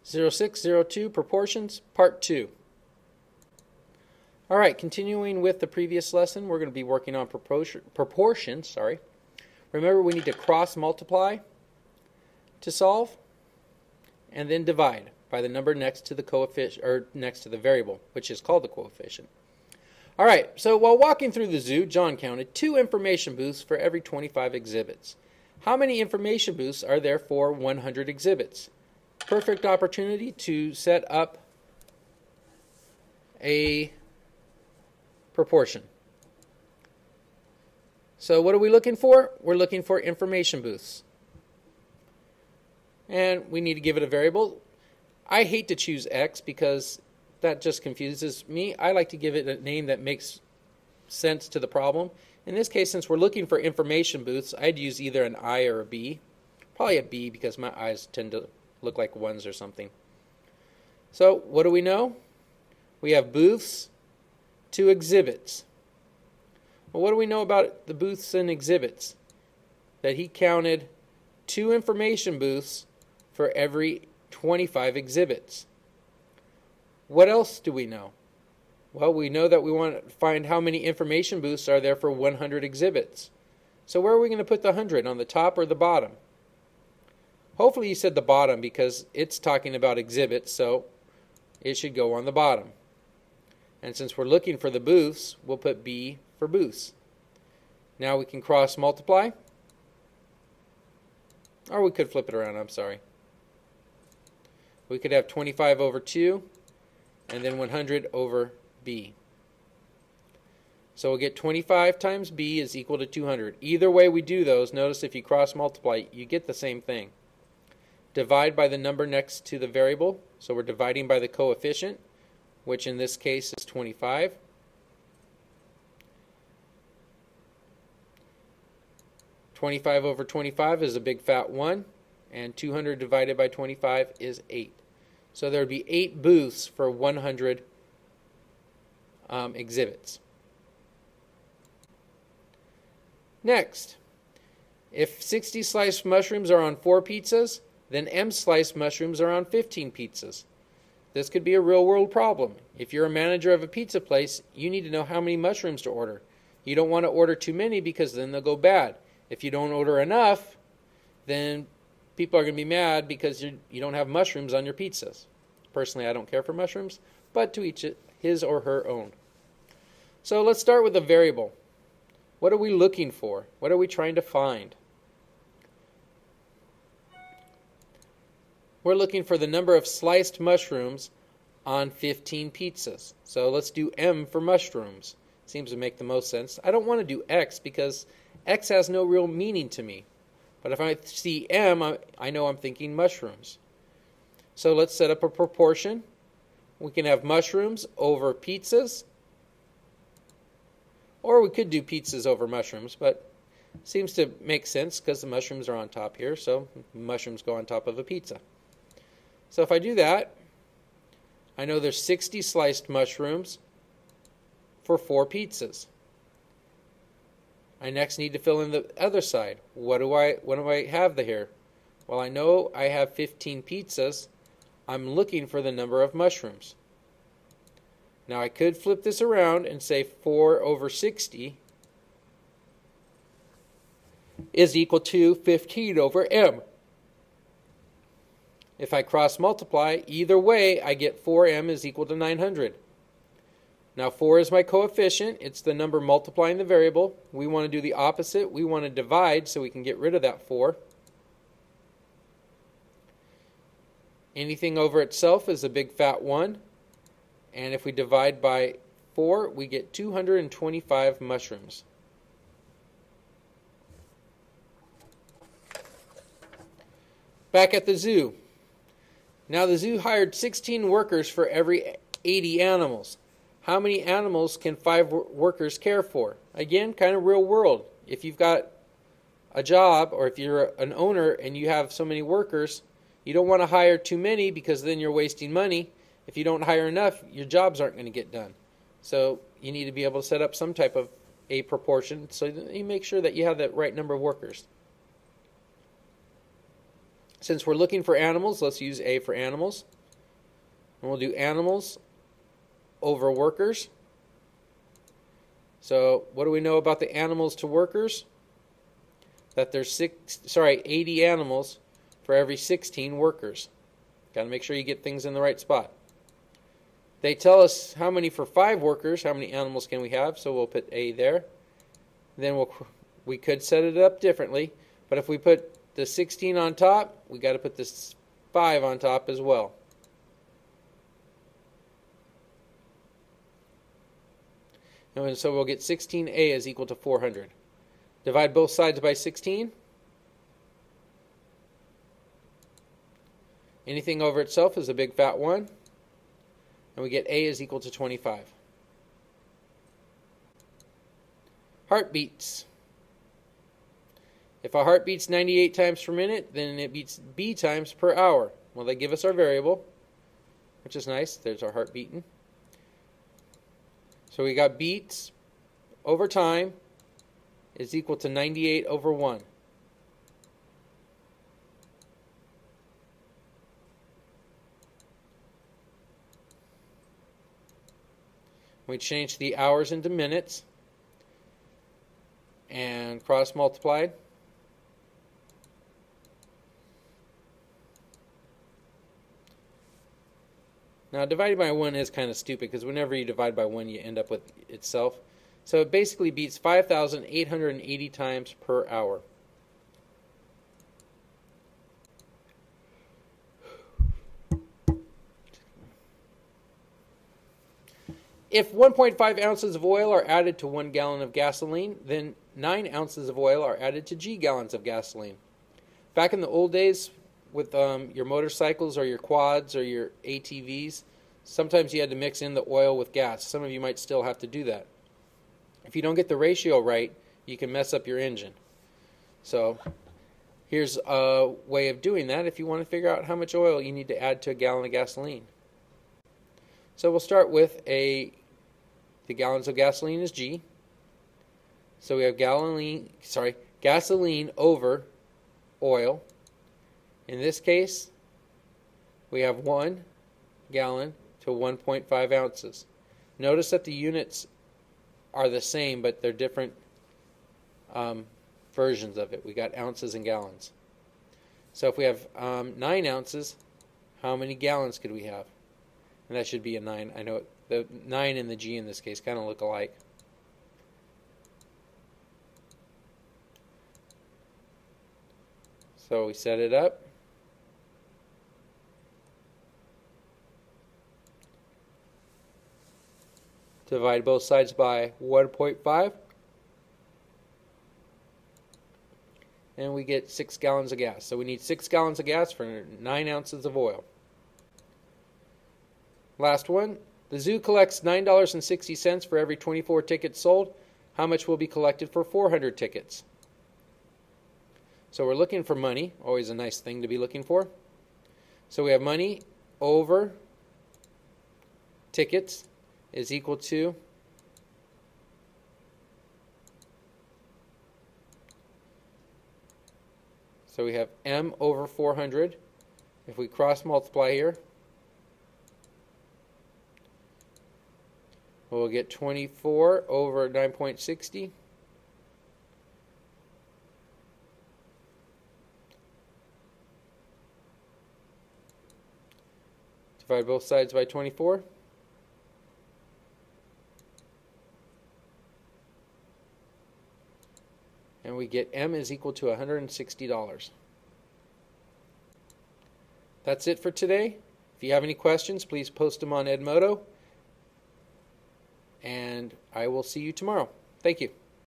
0602 Proportions, Part 2. Alright, continuing with the previous lesson, we're going to be working on proportions. Remember, we need to cross multiply to solve, and then divide by the number next to the coefficient, or next to the variable, which is called the coefficient. Alright, so while walking through the zoo, John counted 2 information booths for every 25 exhibits. How many information booths are there for 100 exhibits? Perfect opportunity to set up a proportion. So what are we looking for? We're looking for information booths. And we need to give it a variable. I hate to choose X because that just confuses me. I like to give it a name that makes sense to the problem. In this case, since we're looking for information booths, I'd use either an I or a B. Probably a B because my eyes tend to look like ones or something. So what do we know? We have booths to exhibits. Well, what do we know about the booths and exhibits? That he counted 2 information booths for every 25 exhibits. What else do we know? Well, we know that we want to find how many information booths are there for 100 exhibits. So where are we going to put the 100, on the top or the bottom? Hopefully you said the bottom because it's talking about exhibits, so it should go on the bottom. And since we're looking for the booths, we'll put B for booths. Now we can cross multiply. Or we could flip it around, I'm sorry. We could have 25 over 2 and then 100 over B. So we'll get 25 times B is equal to 200. Either way we do those, notice if you cross multiply, you get the same thing. Divide by the number next to the variable. So we're dividing by the coefficient, which in this case is 25. (25 over 25 is a big fat 1, and 200 divided by 25 is 8. So there would be 8 booths for 100 exhibits. Next, if 60 sliced mushrooms are on 4 pizzas, then M sliced mushrooms are on 15 pizzas. This could be a real-world problem. If you're a manager of a pizza place, you need to know how many mushrooms to order. You don't want to order too many because then they'll go bad. If you don't order enough, then people are going to be mad because you don't have mushrooms on your pizzas. Personally, I don't care for mushrooms, but to each his or her own. So let's start with a variable. What are we looking for? What are we trying to find? We're looking for the number of sliced mushrooms on 15 pizzas. So let's do M for mushrooms. Seems to make the most sense. I don't want to do X because X has no real meaning to me. But if I see M, I know I'm thinking mushrooms. So let's set up a proportion. We can have mushrooms over pizzas. Or we could do pizzas over mushrooms, but it seems to make sense because the mushrooms are on top here, so mushrooms go on top of a pizza. So if I do that, I know there's 60 sliced mushrooms for 4 pizzas. I next need to fill in the other side. What do I have here? Well, I know I have 15 pizzas. I'm looking for the number of mushrooms. Now I could flip this around and say 4 over 60 is equal to 15 over M. If I cross multiply, either way I get 4M is equal to 900. Now 4 is my coefficient. It's the number multiplying the variable. We want to do the opposite. We want to divide so we can get rid of that 4. Anything over itself is a big fat 1. And if we divide by 4, we get 225 mushrooms. Back at the zoo. Now the zoo hired 16 workers for every 80 animals. How many animals can 5 workers care for? Again, kind of real world. If you've got a job, or if you're an owner and you have so many workers, you don't want to hire too many because then you're wasting money. If you don't hire enough, your jobs aren't going to get done. So you need to be able to set up some type of a proportion so that you make sure that you have the right number of workers. Since we're looking for animals, let's use A for animals. And we'll do animals over workers. So what do we know about the animals to workers? That there's 80 animals for every 16 workers. Got to make sure you get things in the right spot. They tell us how many for 5 workers, how many animals can we have, so we'll put A there. Then we could set it up differently, but if we put the 16 on top, we got to put this 5 on top as well. And so we'll get 16A is equal to 400. Divide both sides by 16. Anything over itself is a big fat 1. And we get A is equal to 25. Heartbeats. If a heart beats 98 times per minute, then it beats B times per hour. Well, they give us our variable, which is nice. There's our heart beating. So we got beats over time is equal to 98 over 1. We change the hours into minutes and cross multiplied. Now dividing by 1 is kind of stupid because whenever you divide by 1 you end up with itself. So it basically beats 5,880 times per hour. If 1.5 ounces of oil are added to 1 gallon of gasoline, then 9 ounces of oil are added to G gallons of gasoline. Back in the old days, with your motorcycles or your quads or your ATVs, sometimes you had to mix in the oil with gas. Some of you might still have to do that. If you don't get the ratio right, you can mess up your engine. So here's a way of doing that if you want to figure out how much oil you need to add to a gallon of gasoline. So we'll start with the gallons of gasoline is G. So we have gasoline over oil. In this case, we have 1 gallon to 1.5 ounces. Notice that the units are the same, but they're different versions of it. We got ounces and gallons. So if we have 9 ounces, how many gallons could we have? And that should be a 9. I know the 9 and the G in this case kind of look alike. So we set it up. Divide both sides by 1.5. And we get 6 gallons of gas. So we need 6 gallons of gas for 9 ounces of oil. Last one. The zoo collects $9.60 for every 24 tickets sold. How much will be collected for 400 tickets? So we're looking for money. Always a nice thing to be looking for. So we have money over tickets is equal to so we have M over 400. If we cross multiply here, we'll get 24 over 9.60. Divide both sides by 24. And we get M is equal to $160. That's it for today. If you have any questions, please post them on Edmodo. And I will see you tomorrow. Thank you.